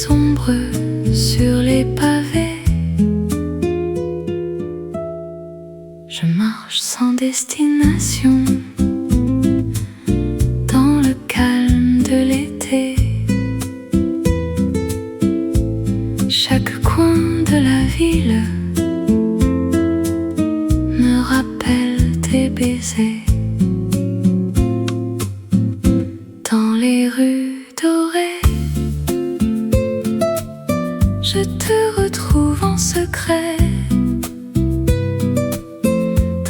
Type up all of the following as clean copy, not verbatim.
ombreux sur les pavés. Je marche sans destination dans le calme de l'été. Chaque coin de la ville me rappelle tes baisers. Dans les rues dorées, je te retrouve en secret.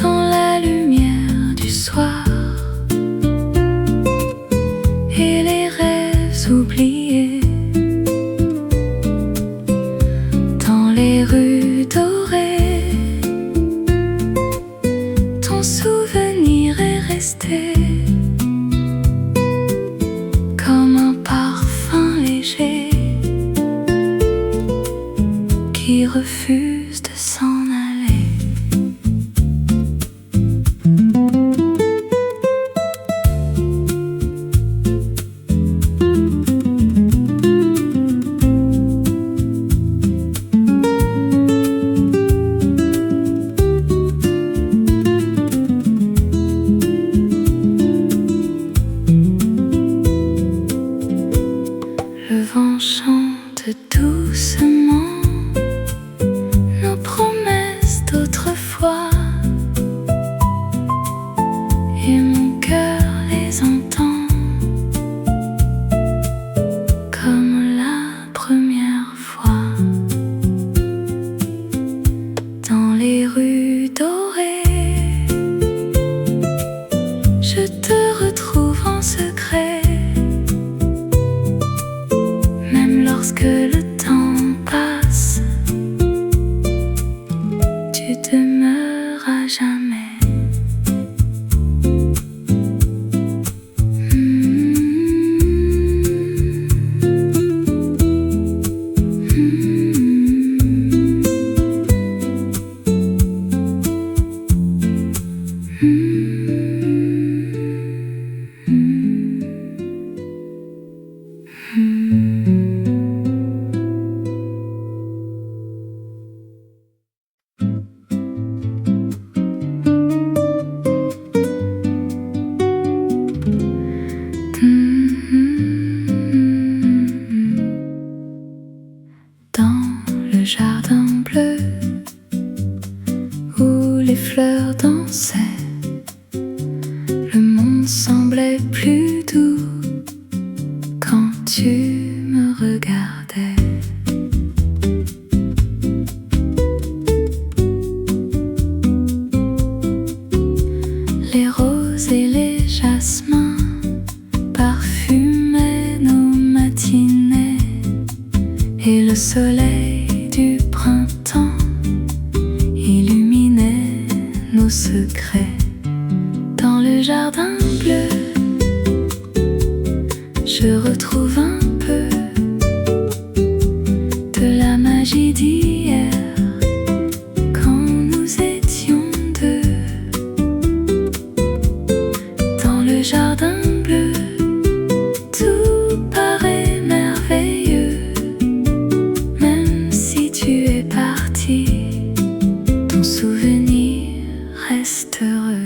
Dans la lumière du soir et les rêves oubliés. Dans les rues dorées, ton souvenir est resté comme un parfum léger qui refuse de s'en aller. Le vent chante doucement nos promesses d'autrefois, et mon cœur les entend comme la première fois. Dans les rues dorées, je te retrouve en secret. Même lorsque le temps passe, tu demeures à jamais. Dans le jardin bleu où les fleurs dansaient, le monde semblait plus doux quand tu me regardais. Les roses et les jasmins parfumaient nos matinées, et le soleil du printemps illuminait nos secrets. Dans le jardin bleu, je retrouve un peu de la magie d'hier, quand nous étions deux. Dans le jardin bleu, tout paraît merveilleux. Même si tu es parti, ton souvenir reste heureux.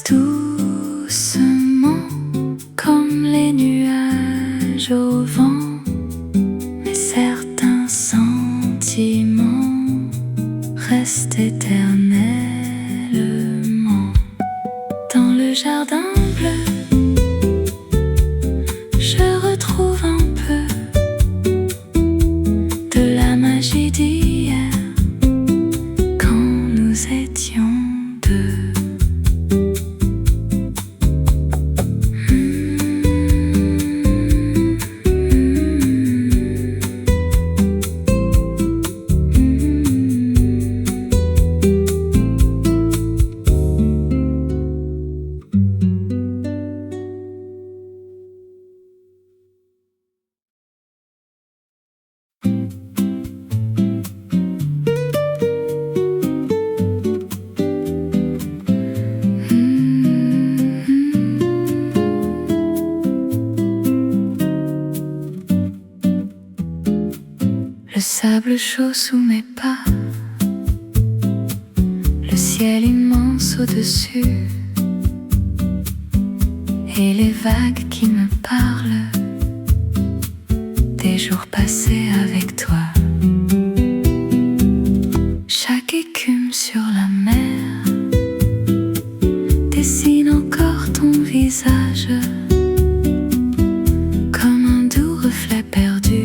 Doucement comme les nuages au vent, mais certains sentiments restent éternellement. Dans le jardin bleu, je retrouve un peu de la magie d'hier, quand nous étions deux. sable chaud sous mes pas, le ciel immense au-dessus, et les vagues qui me parlent des jours passés avec toi. Chaque écume sur la mer dessine encore ton visage comme un doux reflet perdu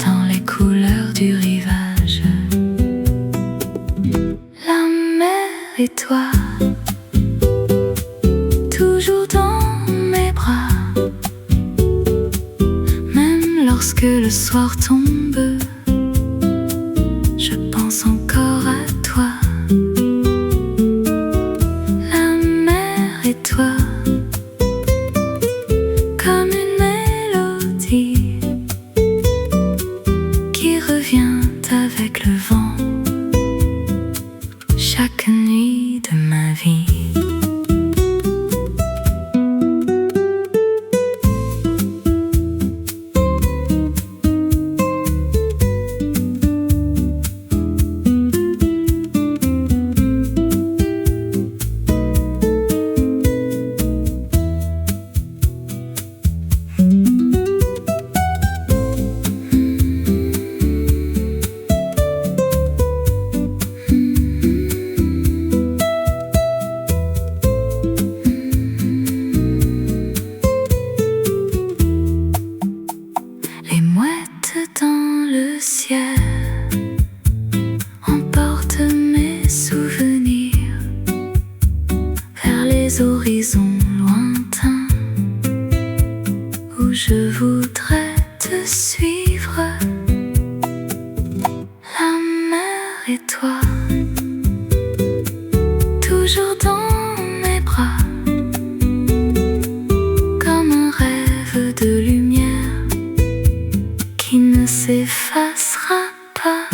dans les couleurs du rivage. La mer et toi, toujours dans mes bras, même lorsque le soir tombe, je pense encore à toi. La mer et toi, comme une mélodie qui revient avec le vent chaque nuit de ma vie. Les mouettes dans le ciel emportent mes souvenirs vers les horizons lointains où je voudrais te suivre. La mer et toi, toujours dans mes bras, comme un rêve de lumière qui ne s'effacera pas.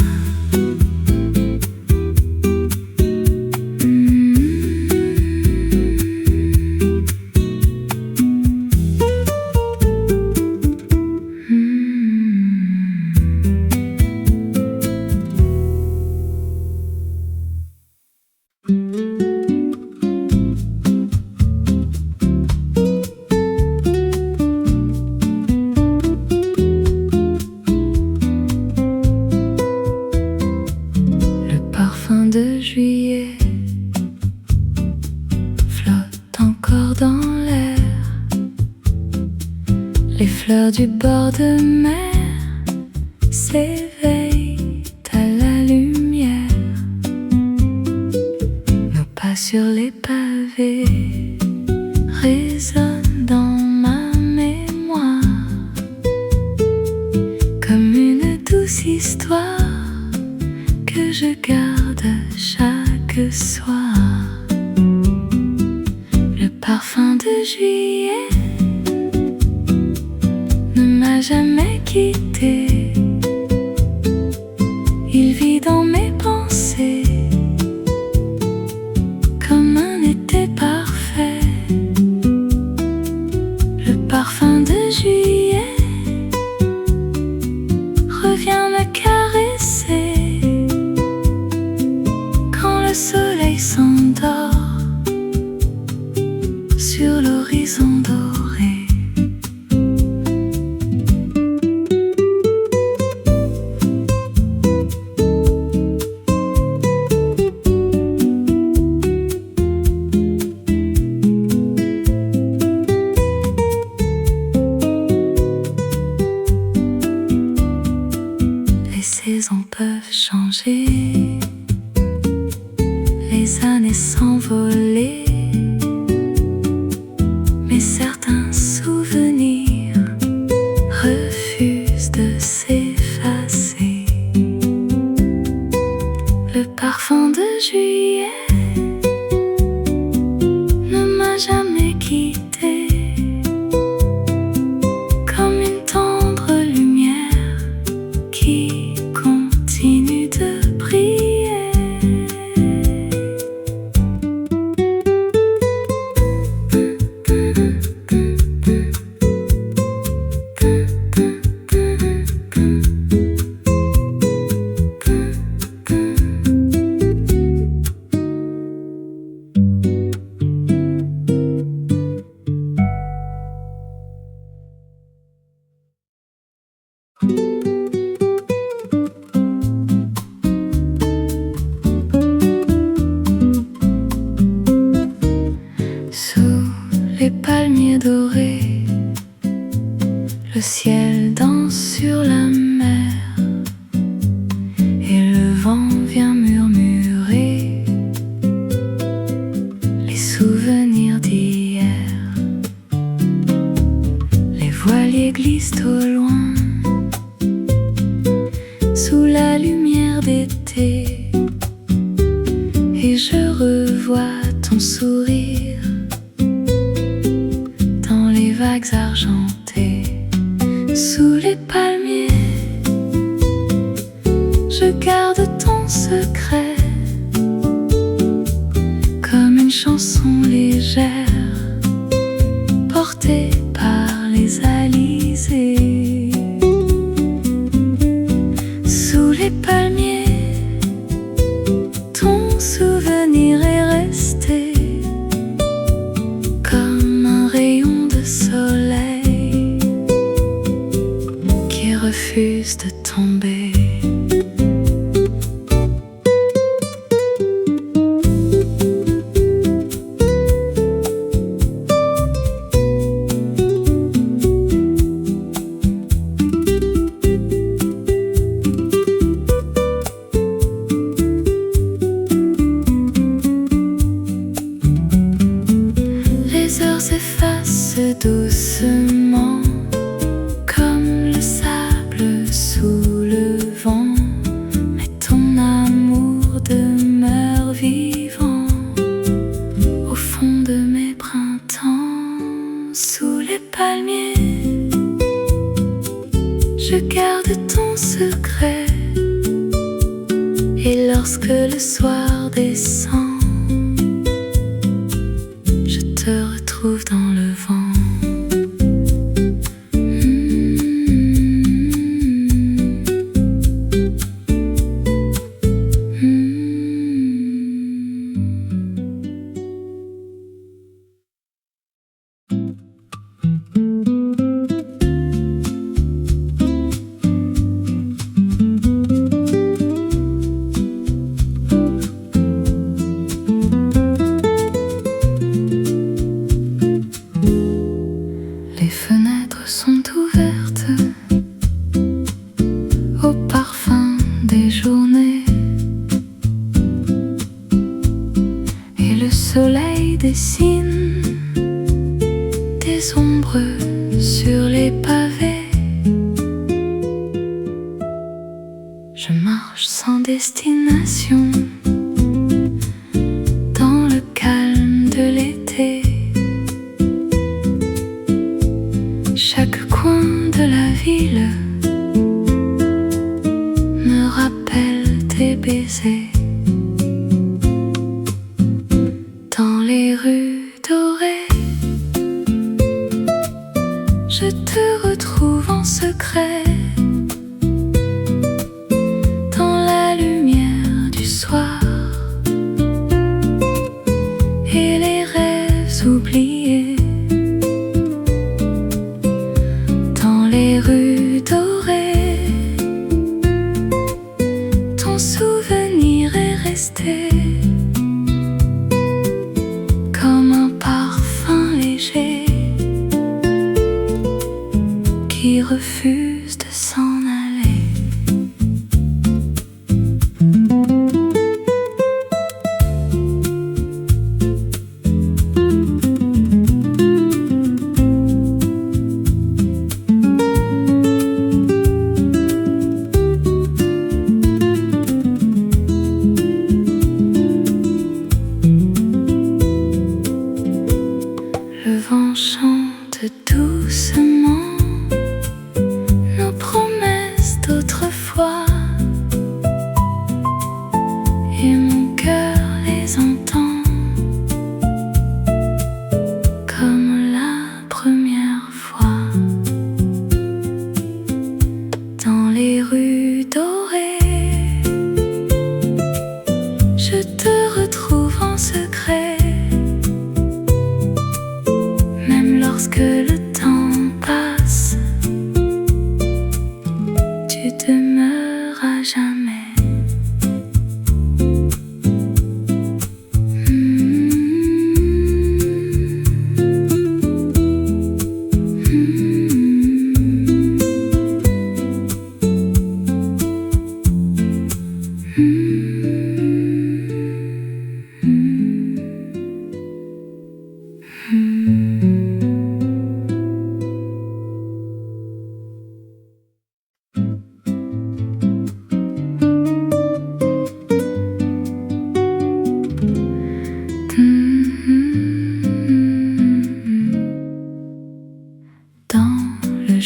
Fin de juillet flotte encore dans l'air, les fleurs du bord de mer s'éveillent à la lumière, nos pas sur les pavés résonnent dans ma mémoire comme une douce histoire que je garde chaque soir. Le parfum de juillet ne m'a jamais quitté, il vit dans mes pensées comme un été parfait. Le parfum de juillet revient me caresser quand le soleil s'endort sur l'horizon doré. Les saisons peuvent changer, les années s'envoler, mais certains souvenirs refusent de s'effacer. Le parfum de juillet ne m'a jamais quitté, comme une tendre lumière qui continue de briller. Le ciel danse sur la mer et le vent vient murmurer les souvenirs d'hier. Les voiliers glissent au loin sous la lumière d'été et je revois ton sourire dans les vagues argentées. Sous les palmiers, je garde ton secret comme une chanson légère portée par les alizés. Sous les palmiers, ton souvenir est resté comme un rayon de soleil qui refuse de tomber. Les heures s'effacent doucement comme le sable sous le vent, mais ton amour demeure vivant au fond de mes printemps. Sous les palmiers, je garde ton secret, et lorsque le soir descend, je te retrouve dans le vent. Les fenêtres sont ouvertes au parfum des journées et le soleil dessine des ombres sur les pavés. Je marche sans destination dans le calme de l'été. Chaque coin de la ville me rappelle tes baisers. Dans les rues dorées, je te retrouve en secret. Dans la lumière du soir et les rêves oubliés. Les rues dorées, ton souvenir est resté comme un parfum léger qui refuse de s'en aller. Le vent chante doucement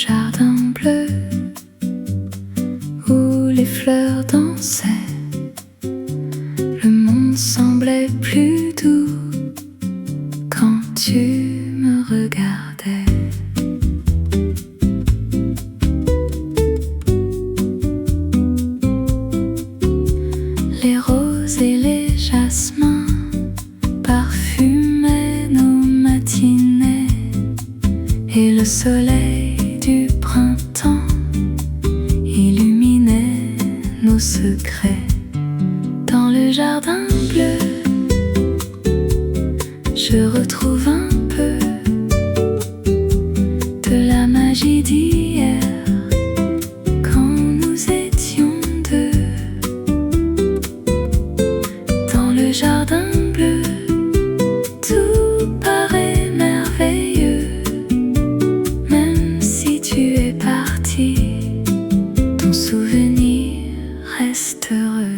jardin bleu où les fleurs dansaient. Le monde semblait plus doux quand tu me regardais. Les roses et les jasmins parfumaient nos matinées, et le soleil du printemps illuminait nos secrets. Dans le jardin bleu, je retrouve un peu de la magie d'hier, quand nous étions deux. Dans le jardin bleu, tout paraît merveilleux. Même si tu es parti, ton souvenir reste heureux.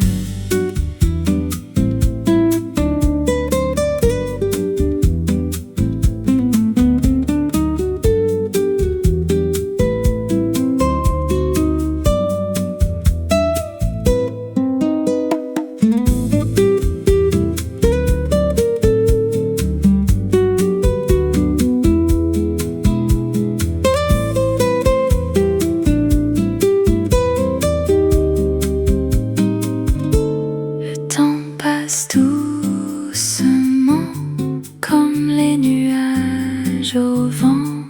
Doucement, comme les nuages au vent,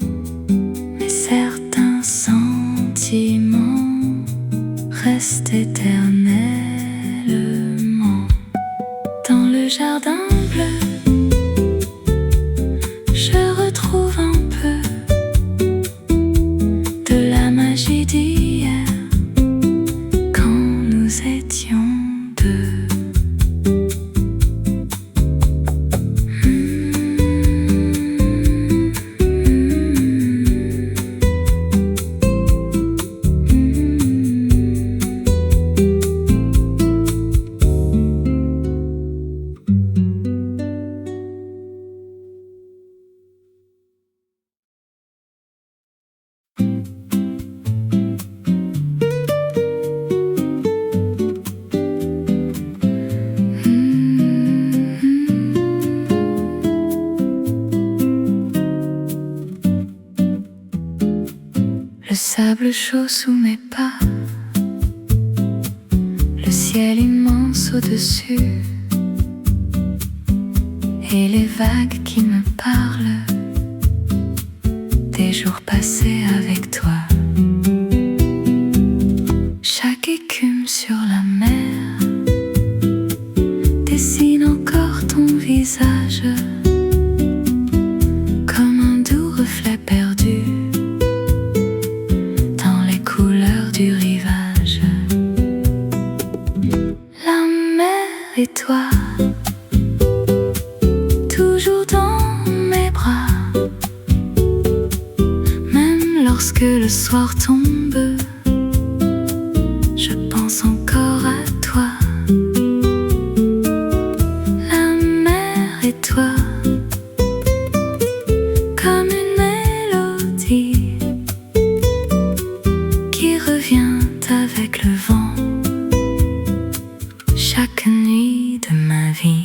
mais certains sentiments restent éternellement. Dans le jardin bleu, je retrouve un peu de la magie d'hier, quand nous étions deux. Le sable chaud sous mes pas, le ciel immense au-dessus, et les vagues qui me parlent des jours passés avec toi. Chaque écume sur la mer dessine encore ton visage, comme un doux reflet perdu du rivage. La mer et toi, toujours dans mes bras, même lorsque le soir tombe, je pense encore à toi. La mer et toi, comme une mélodie qui revient avec le vent, chaque nuit de ma vie.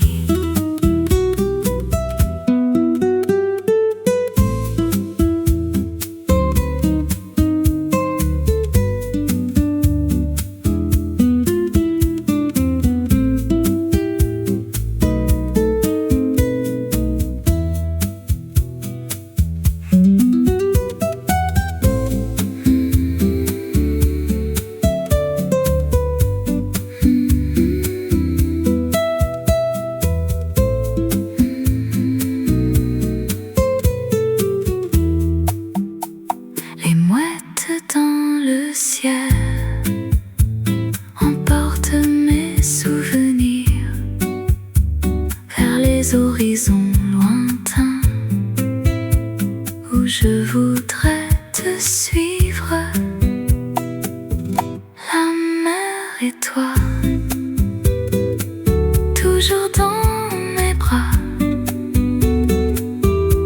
Dans le ciel emporte mes souvenirs vers les horizons lointains, où je voudrais te suivre. La mer et toi, toujours dans mes bras,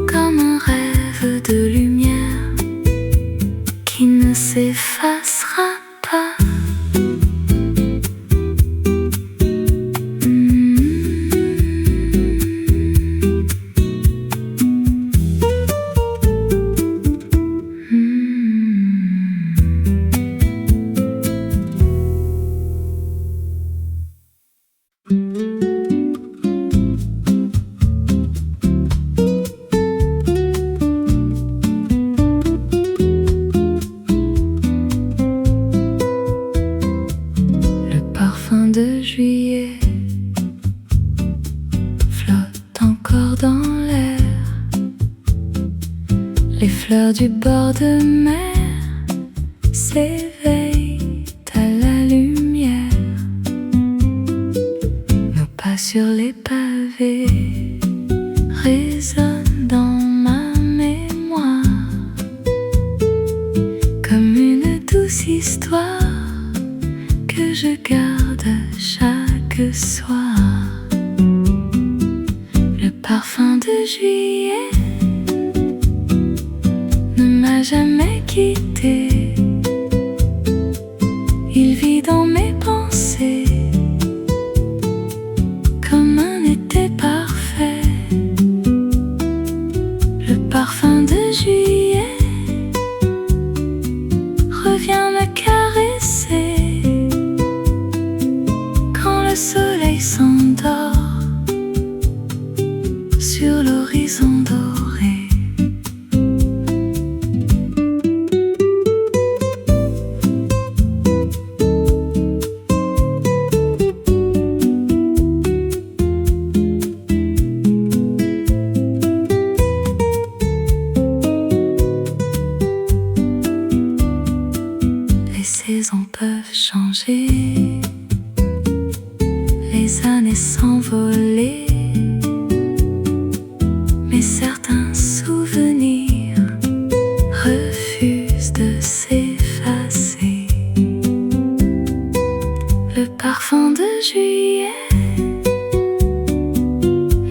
comme un rêve de lumière qui ne s'effacera pas. De juillet flotte encore dans l'air. Les fleurs du bord de mer s'éveillent à la lumière. Nos pas sur les pavés résonnent dans ma mémoire comme une douce histoire que je garde chaque soir. Le parfum de juillet ne m'a jamais quitté. Il vit dans mes pensées comme un été parfait. Le parfum de juillet revient me caresser. Le soleil s'endort sur l'horizon doré. Les saisons peuvent changer, les années s'envoler, mais certains souvenirs refusent de s'effacer. Le parfum de juillet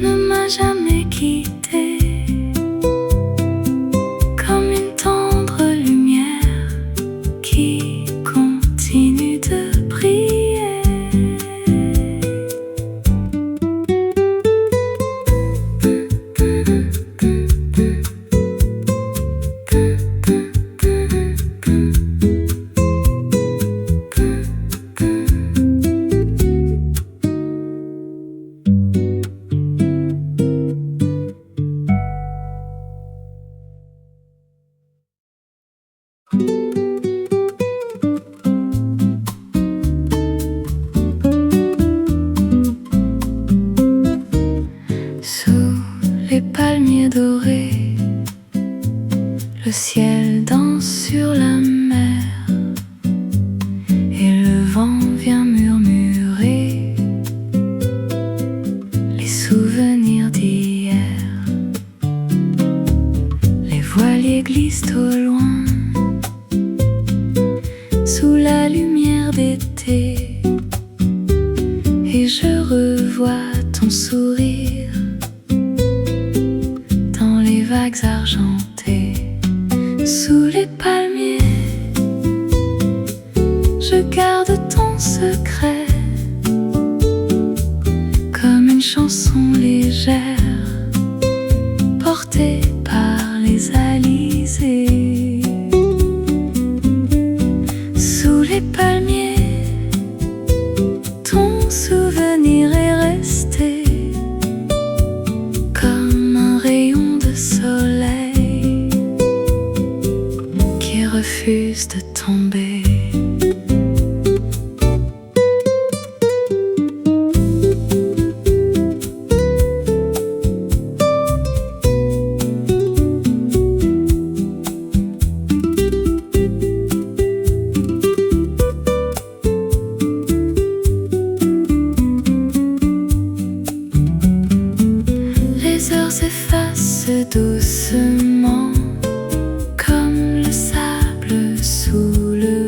ne m'a jamais quitté, comme une tendre lumière qui continue de briller. Sous les palmiers dorés, le ciel danse sur la mer et le vent vient murmurer les souvenirs d'hier. Les voiliers glissent au loin sous la lumière d'été et je revois ton sourire dans les vagues argentées. Sous les palmiers, je garde ton secret comme une chanson légère portée par les alizés. Sous les palmiers, ton souvenir est resté comme un rayon de soleil qui refuse de tomber. Les heures s'effacent doucement comme le sable sous le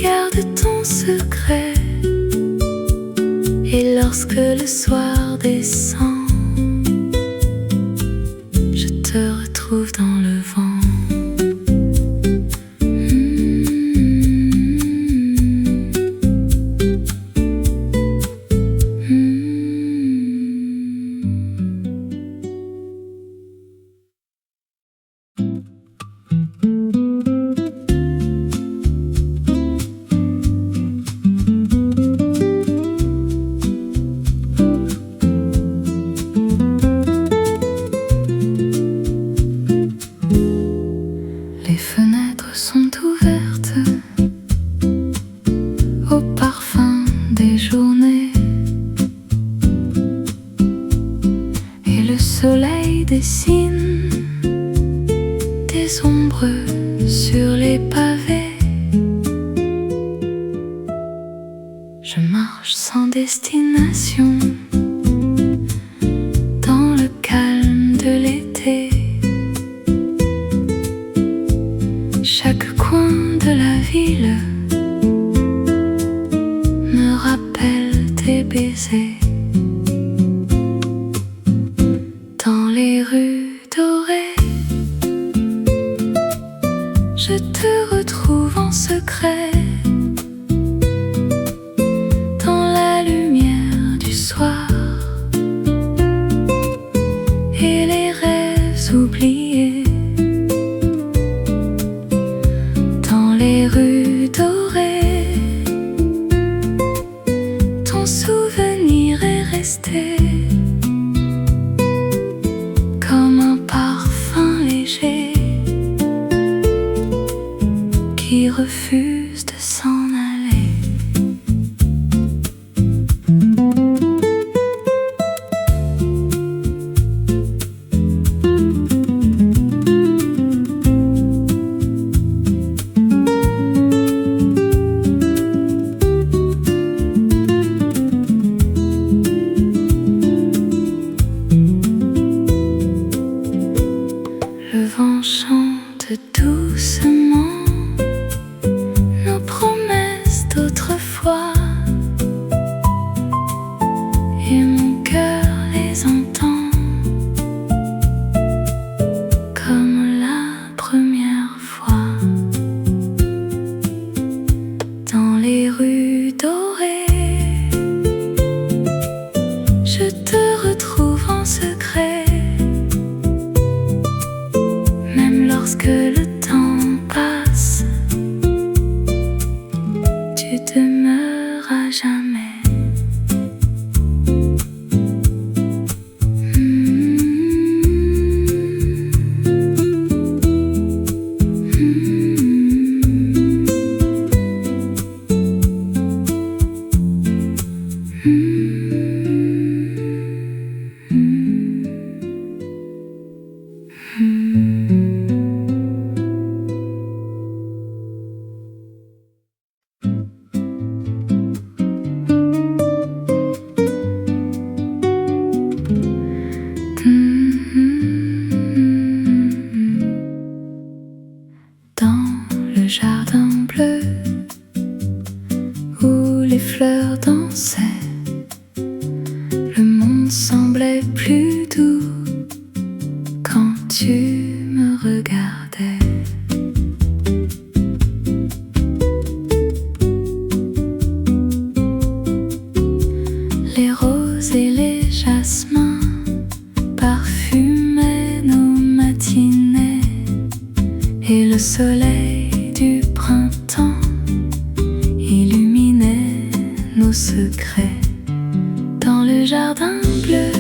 garde ton secret. Et lorsque le soir descend, je te retrouve dans le vent. Les fenêtres sont ouvertes au parfum des journées, et le soleil dessine des ombres sur les pavés. Je marche sans destination dans le calme de l'été. Chaque coin de la ville me rappelle tes baisers. Dans les rues dorées, je te retrouve en secret. Dans la lumière du soir et les rêves oubliés. Les rues dorées, ton souvenir est resté comme un parfum léger qui refuse de s'en aller. Le vent chante doucement nos promesses d'autrefois, et mon cœur les entend comme la première fois. Dans les rues dorées, je te retrouve en secret. Lorsque le temps passe, tu demeures à jamais. Jardin bleu où les fleurs dansaient, le monde semblait plus doux quand tu me regardais. Les roses et les jasmins parfumaient nos matinées, et le soleil du printemps illuminait nos secrets. Dans le jardin bleu,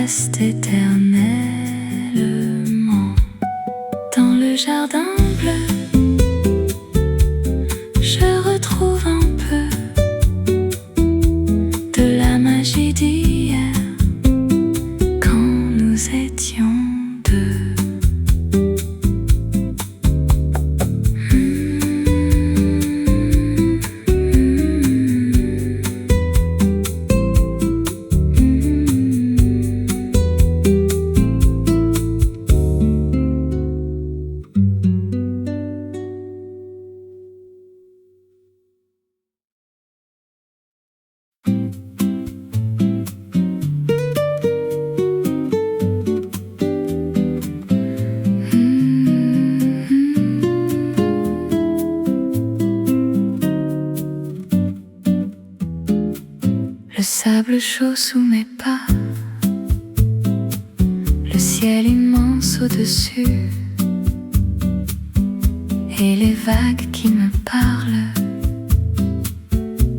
reste éternellement dans le jardin bleu. Je retrouve un peu de la magie d'hier quand nous étions deux. Le sable chaud sous mes pas, le ciel immense au-dessus, et les vagues qui me parlent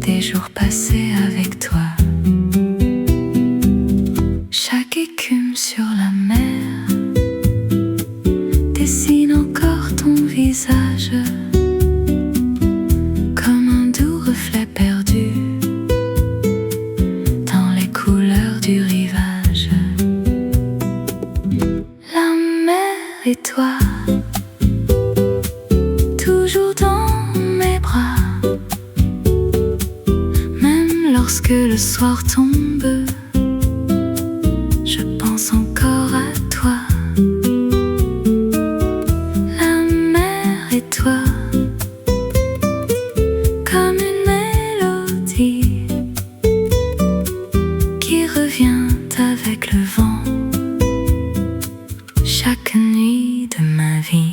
des jours passés avec toi. Chaque écume sur la mer dessine encore ton visage comme un doux reflet perdu du rivage. La mer et toi, toujours dans mes bras, même lorsque le soir tombe, je pense encore à toi. La mer et toi, comme une mélodie qui revient avec le vent chaque nuit de ma vie.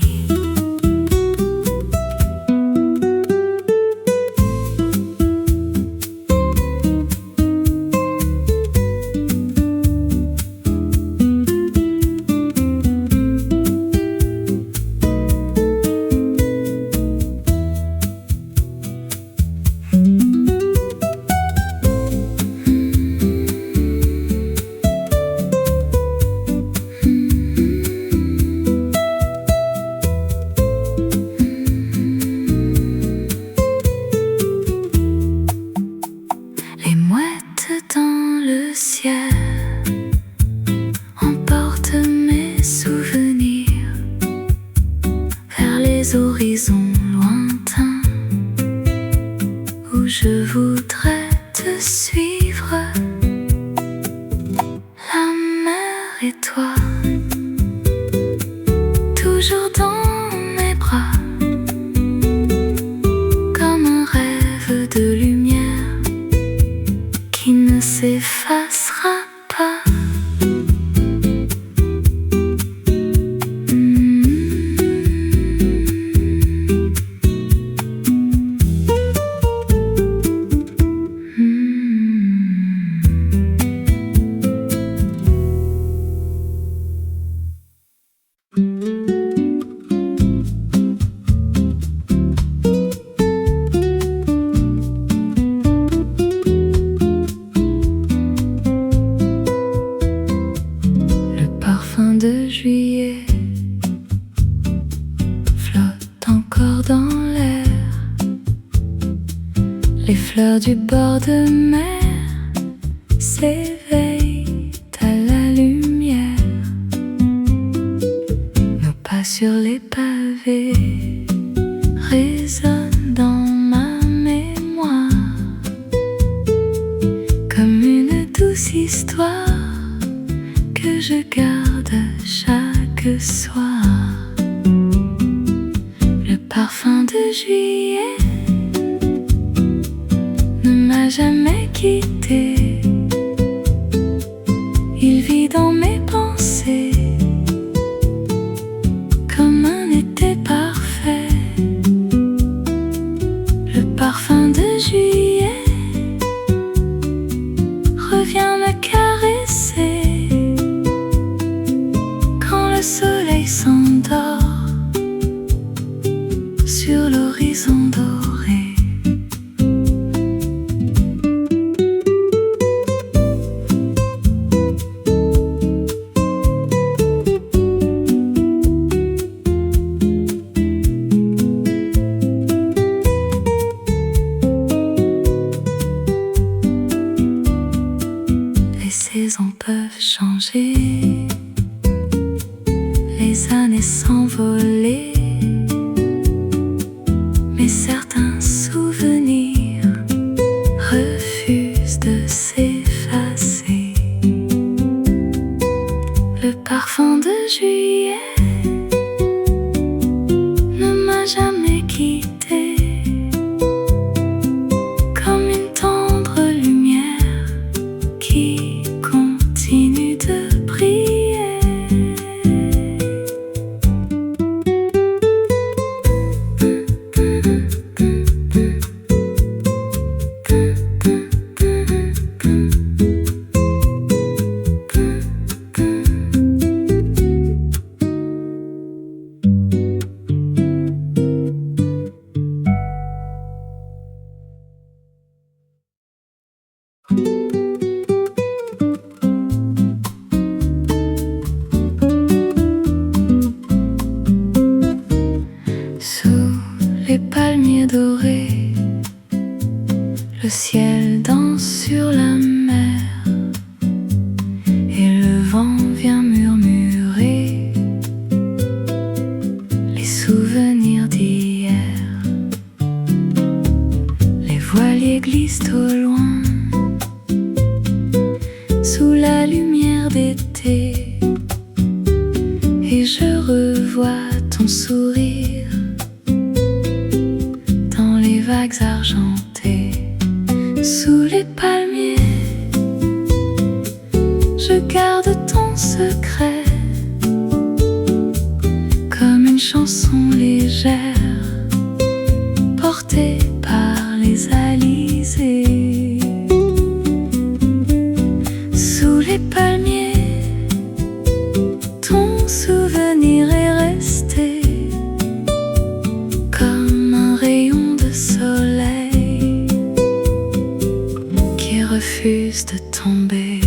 Les mouettes dans le ciel emportent mes souvenirs vers les horizons lointains où je voudrais te suivre. La mer et toi, toujours dans mes bras, comme un rêve de lumière qui ne s'effacera pas. De juillet flotte encore dans l'air, les fleurs du bord de mer s'éveillent à la lumière, nos pas sur les pavés résonnent dans ma mémoire comme une douce histoire que je garde chaque soir. Le parfum de juillet ne m'a jamais quitté. Il vit dans mes pensées comme un été parfait. Le parfum de juillet revient me caresser quand le soleil s'endort sur l'horizon doré. saisons peuvent changer, les années s'envoler, mais certains souvenirs refusent de s'effacer. Le parfum de juillet ne m'a jamais quitté, comme une tendre lumière qui continue de briller. Sous les palmiers dorés, le ciel danse sur la mer et le vent vient murmurer les souvenirs d'hier. Les voiliers glissent au loin sous la lumière d'été, et je revois ton sourire dans les vagues argentées. Sous les palmiers, je garde ton secret comme une chanson légère portée par les alizés. Sous les palmiers, ton souvenir est resté comme un rayon de soleil qui refuse de tomber.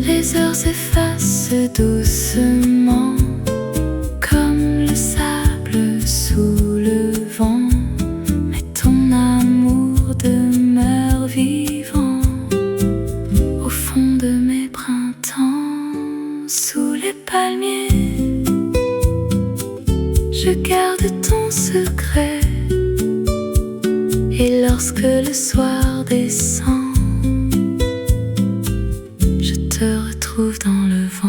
Les heures s'effacent doucement comme le sable sous le vent, mais ton amour demeure vivant au fond de mes printemps. Sous les palmiers, je garde ton secret, et lorsque le soir descend, je te retrouve dans le vent.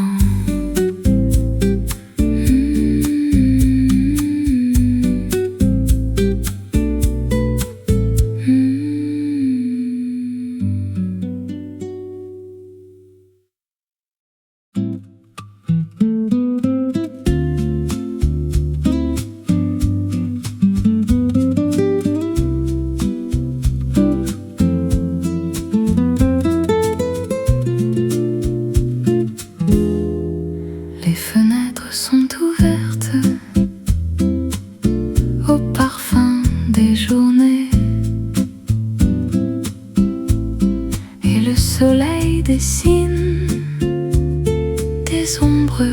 Les fenêtres sont ouvertes au parfum des journées, et le soleil dessine des ombres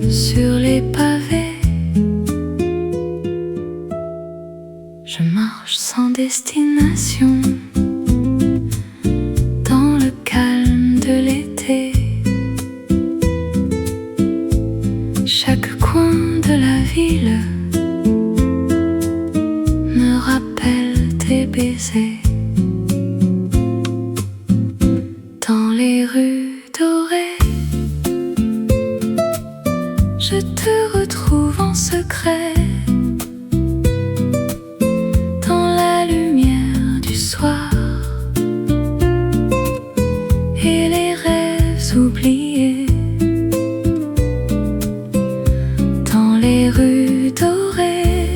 sur les pavés. Je marche sans destination dans le calme de l'été. Chaque coin de la ville me rappelle tes baisers. Dans les rues dorées, je te retrouve en secret, dans la lumière du soir et les rêves oubliés. Dans les rues dorées,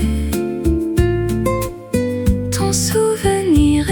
ton souvenir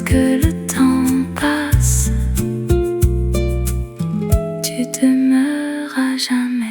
que le temps passe, tu demeures à jamais.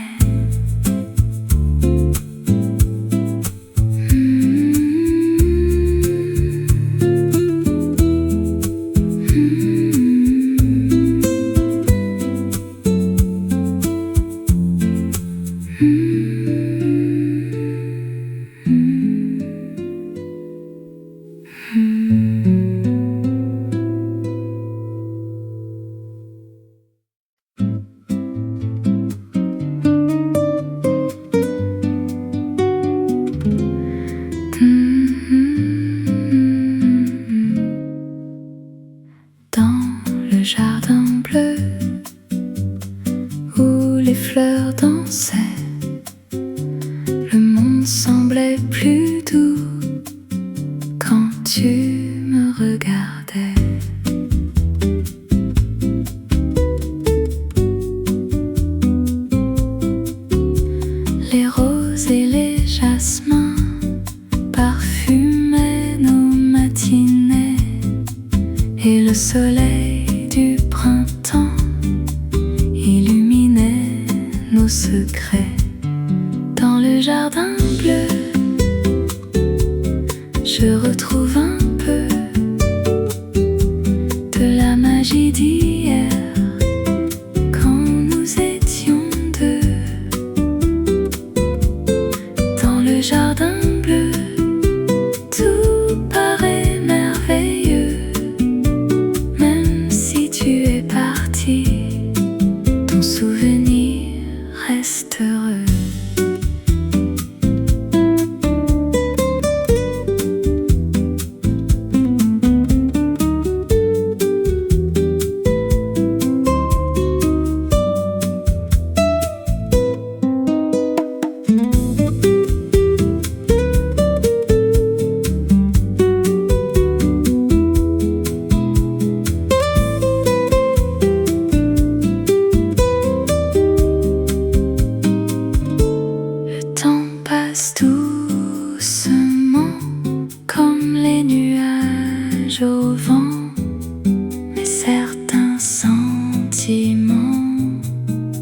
Le jardin bleu où les fleurs dansaient, le monde semblait plus doux quand tu me regardais. Les roses et les jasmins parfumaient nos matinées et le soleil du printemps illuminait nos secrets. Dans le jardin bleu, je retrouve un peu de la magie d'hier, quand nous étions deux. Dans le jardin bleu, tout paraît merveilleux. Tu es parti, ton souvenir reste heureux. Doucement comme les nuages au vent, mais certains sentiments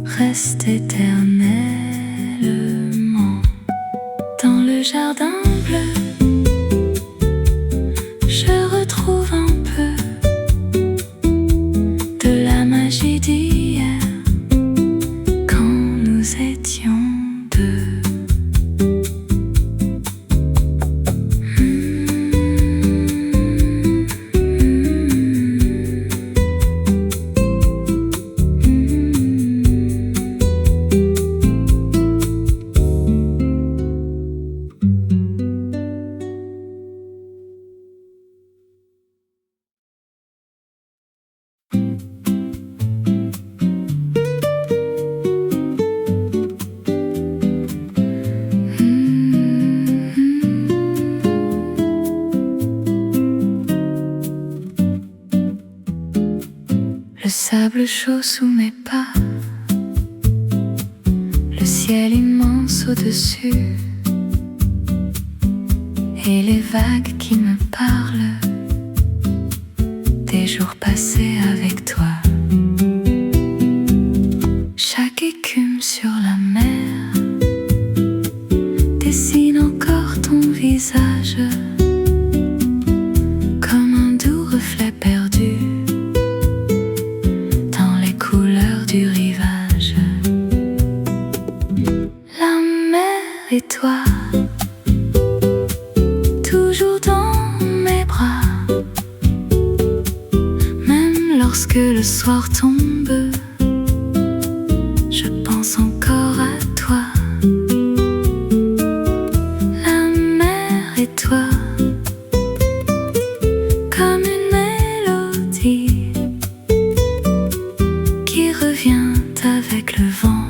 restent éternellement. Dans le jardin bleu, je retrouve un peu de la magie d'hier, quand nous étions deux. Le sable chaud sous mes pas, le ciel immense au-dessus, et les vagues qui me parlent des jours passés avec toi. Chaque écume sur la mer dessine encore ton visage, comme un doux reflet perdu dans les couleurs du rivage. La mer et toi, toujours dans mes bras, même lorsque le soir tombe, je pense encore à toi. La mer et toi, comme une mélodie qui revient avec le vent,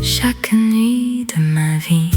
chaque nuit de ma vie.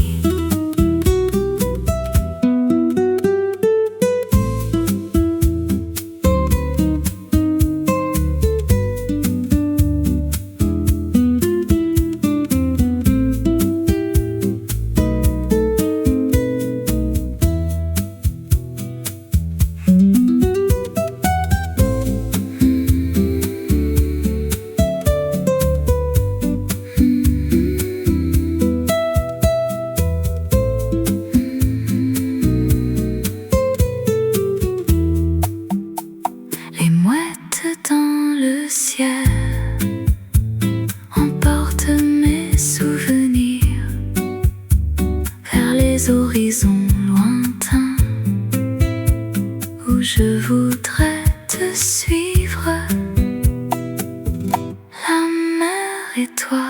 et toi,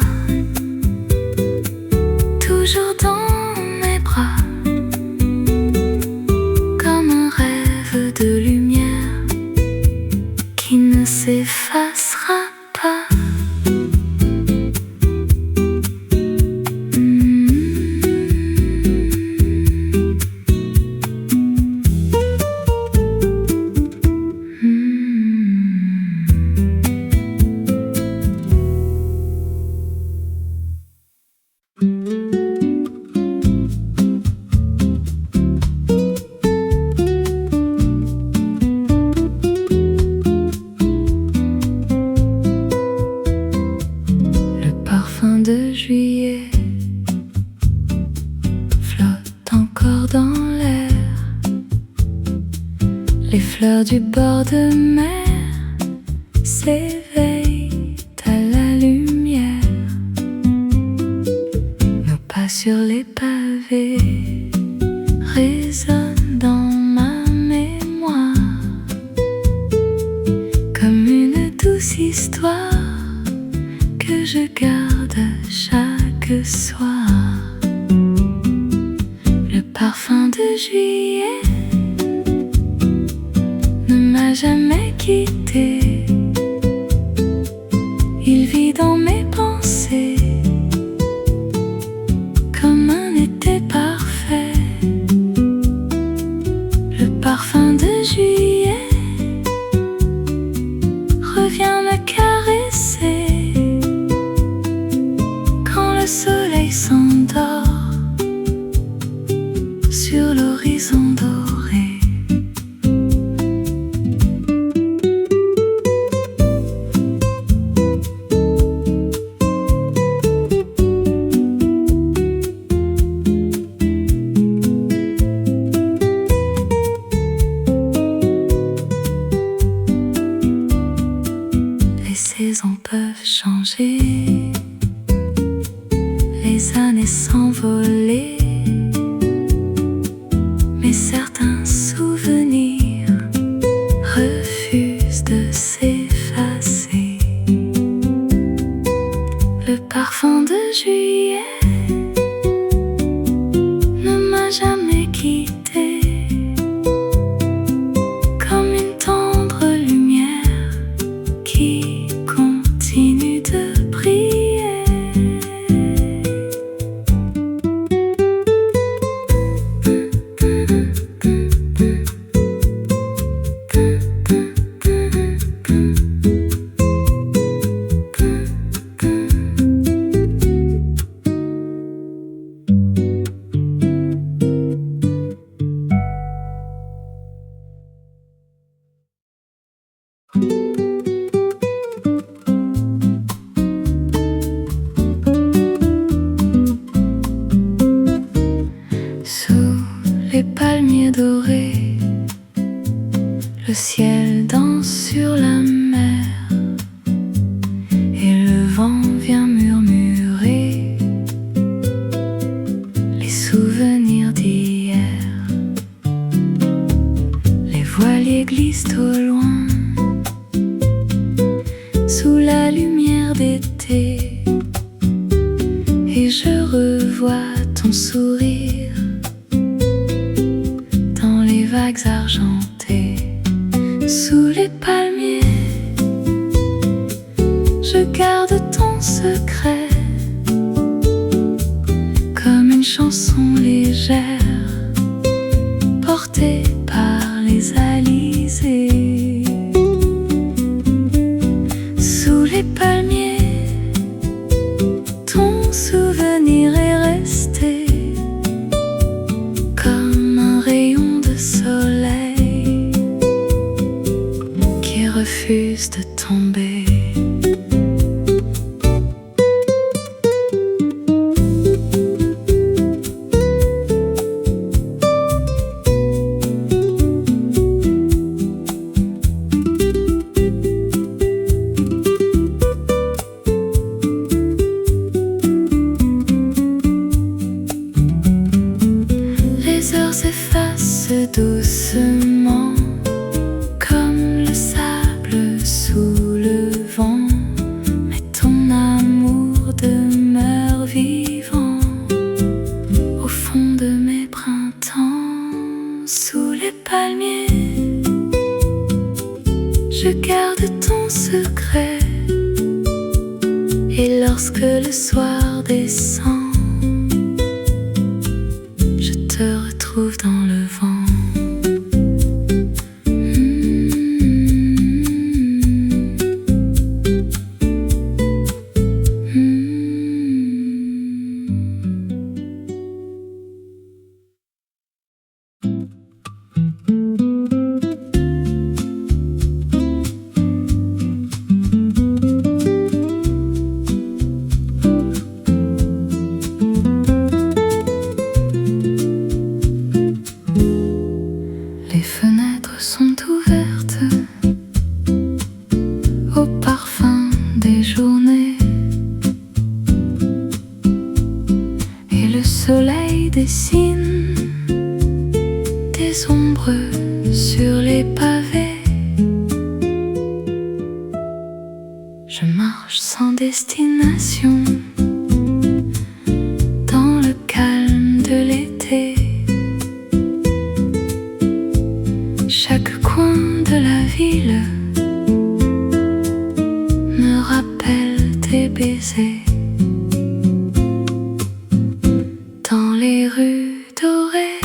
toujours dans mes bras, comme un rêve de lumière qui ne s'effacera pas. De juillet flotte encore dans l'air, les fleurs du bord de mer s'éveillent à la lumière, nos pas sur les pavés résonnent dans ma mémoire comme une douce histoire que je garde chaque soir. Le parfum de juillet ne m'a jamais quitté, il vit dans mes pensées comme un été parfait. Le parfum de juillet revient me caresser le soleil s'endort sur l'horizon doré. Les saisons peuvent changer, les années s'envoler, mais certains souvenirs refusent de s'effacer. Le parfum de juillet ne m'a jamais quitté, comme une tendre lumière qui continue de briller. Les palmiers dorés, le ciel danse sur la mer et le vent vient murmurer les souvenirs d'hier. Les voiliers glissent au loin sous la lumière d'été et je revois ton sourire vagues argentées sous les palmiers. Je garde ton secret comme une chanson légère portée par les alizés. Sous les palmiers, ton souvenir est resté comme un rayon de soleil qui refuse de tomber. le soir descend, je te retrouve dans le vent. Les fenêtres sont ouvertes au parfum des journées, et le soleil dessine des ombres sur les pavés. Je marche sans destination dans le calme de l'été. Chaque coin de la ville me rappelle tes baisers. Dans les rues dorées,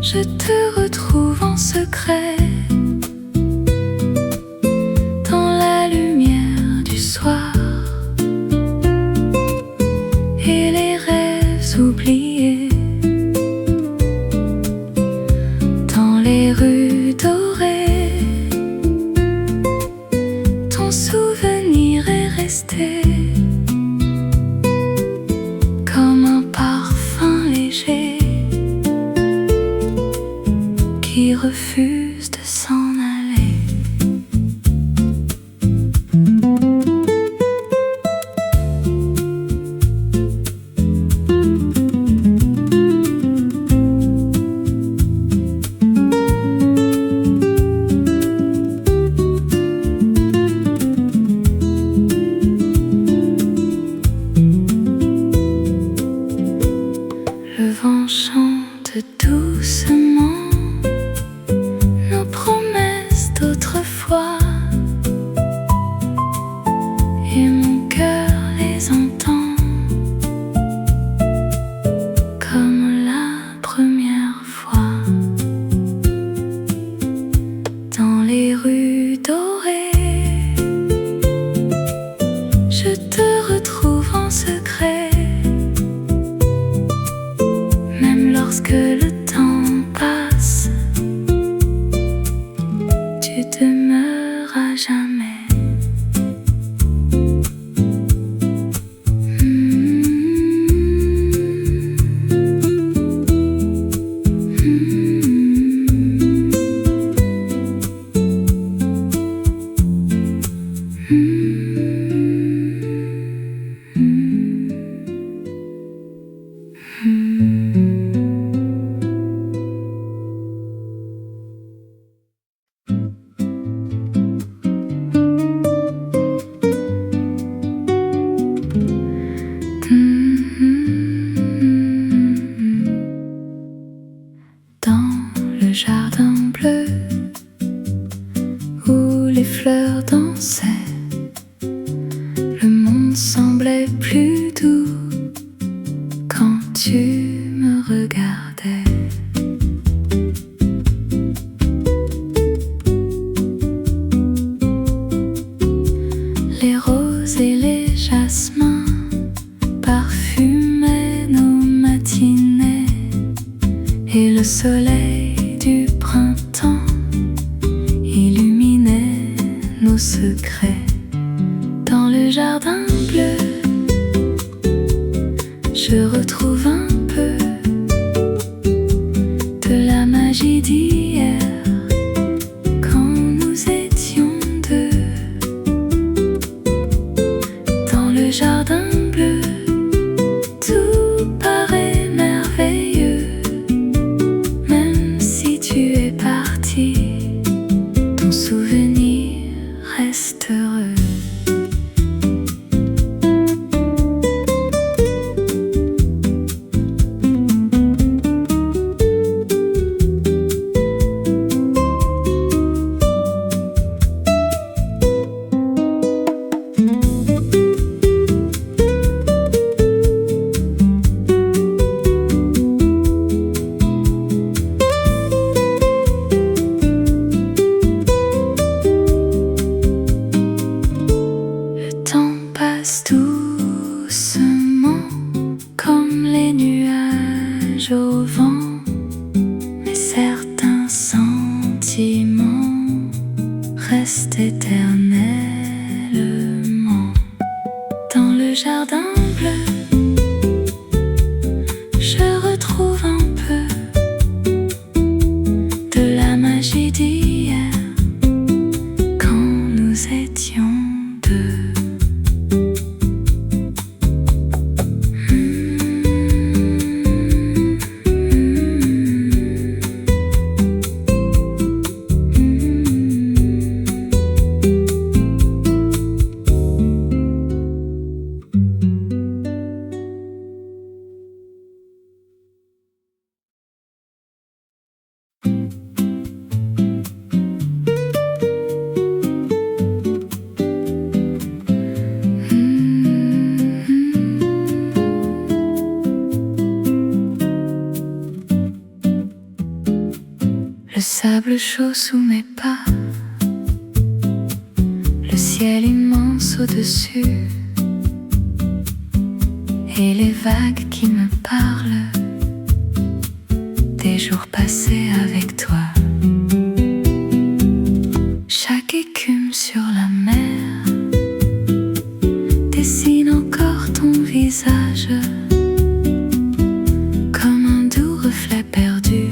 je te retrouve en secret. Dans la lumière du soir et les rêves oubliés. Les rues dorées, ton souvenir est resté comme un parfum léger qui refuse de s'en aller. Le vent chante doucement nos promesses d'autrefois, et mon cœur les entend comme la première fois. Dans les rues dorées, je te retrouve en secret. Lorsque le temps passe, tu demeures à jamais. Le jardin bleu où les fleurs dansaient, le monde semblait plus doux quand tu me regardais. Les roses et les jasmins parfumaient nos matinées, et le soleil du printemps illuminait nos secrets. Dans le jardin bleu, je retrouve un peu de la magie d'hier, quand nous étions deux. Dans le jardin bleu, tout paraît merveilleux. Même si tu es parti, ton souvenir reste heureux. passe doucement comme les nuages au vent, mais certains sentiments restent éternellement. Dans le jardin bleu, je retrouve un peu de la magie d'hier, quand nous étions deux. Le sable chaud sous mes pas, le ciel immense au-dessus, et les vagues qui me parlent des jours passés avec toi. Chaque écume sur la mer dessine encore ton visage, comme un doux reflet perdu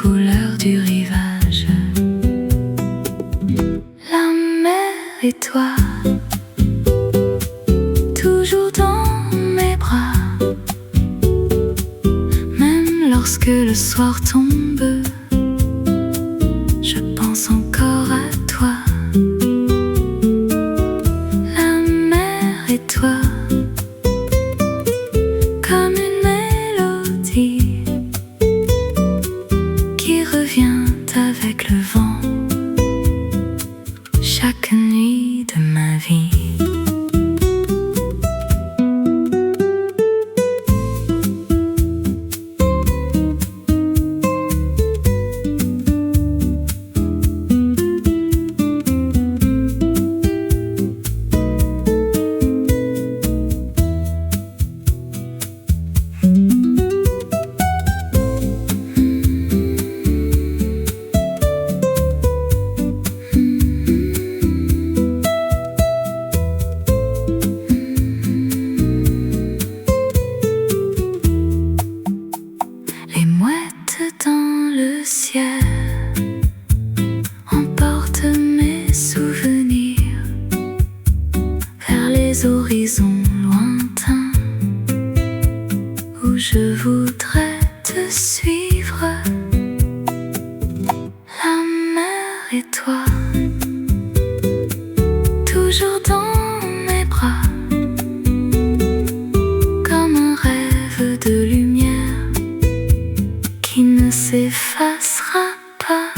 couleur du rivage. La mer et toi, toujours dans mes bras, même lorsque le soir tombe, je pense encore à toi. La mer et toi, comme une mélodie qui revient avec le vent, chaque nuit de ma vie. Les mouettes dans le ciel emportent mes souvenirs vers les horizons lointains, où je voudrais te suivre. La mer et toi, toujours dans mes bras, comme un rêve de lumière qui ne s'effacera pas.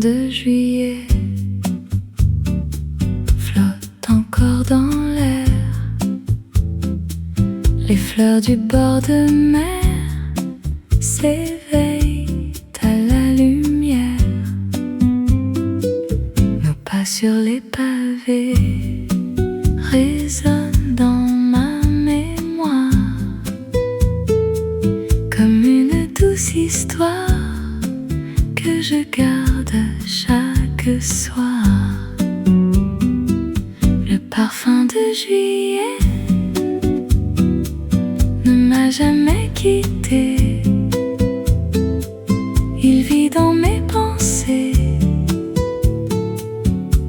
De juillet flotte encore dans l'air, les fleurs du bord de mer s'éveillent à la lumière. Nos pas sur les pavés résonnent dans ma mémoire, comme une douce histoire que je garde chaque soir. Le parfum de juillet ne m'a jamais quitté, il vit dans mes pensées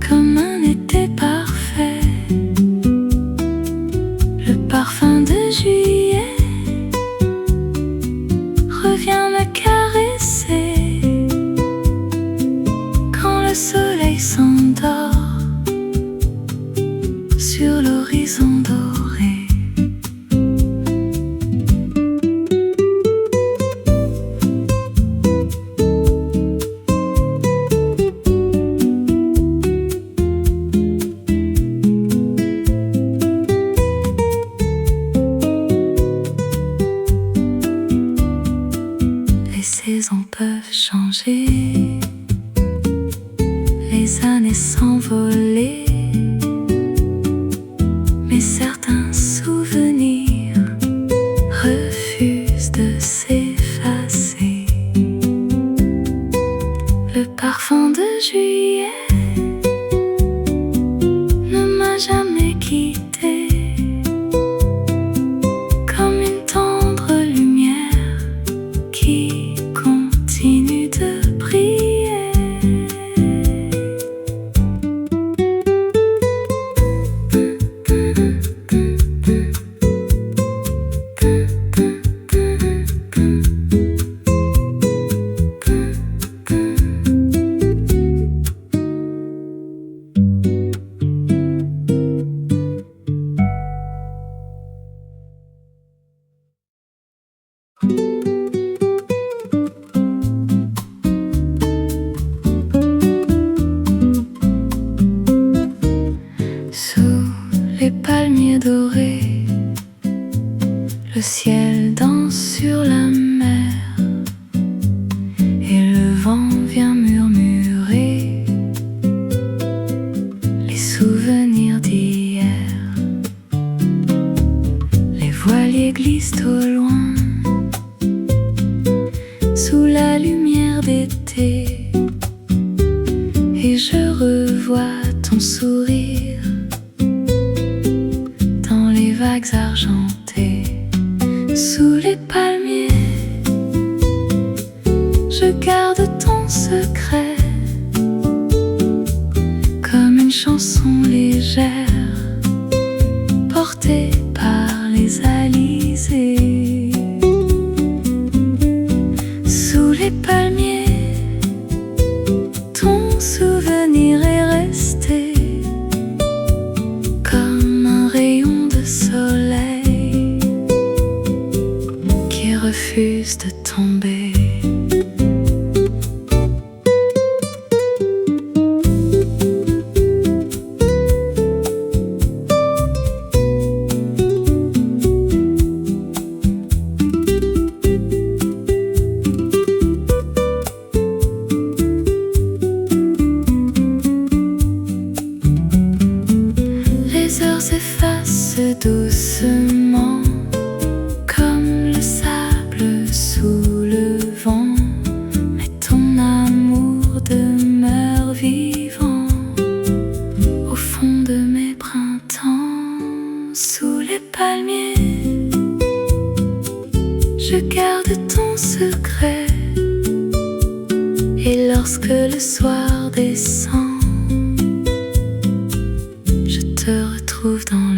comme un été parfait. Le parfum de juillet revient me caresser quand le soleil s'endort. l'horizon doré. Les saisons peuvent changer, les années s'envoler, mais certains souvenirs refusent de s'effacer. Le parfum de juillet ne m'a jamais quitté, comme une tendre lumière qui continue de briller. Sous les palmiers dorés, le ciel danse sur la mer et le vent vient murmurer les souvenirs d'hier. Les voiliers glissent au loin sous la lumière d'été et je revois ton sourire dans les vagues argentées. Sous les palmiers, je garde ton secret comme une chanson légère portée par les alizés. Sous les palmiers, ton souvenir est resté comme un rayon de soleil qui refuse de tomber. Les heures s'effacent doucement comme le sable sous le vent, mais ton amour demeure vivant au fond de mes printemps. Sous les palmiers, je garde ton secret et lorsque le soir descend, je te retrouve dans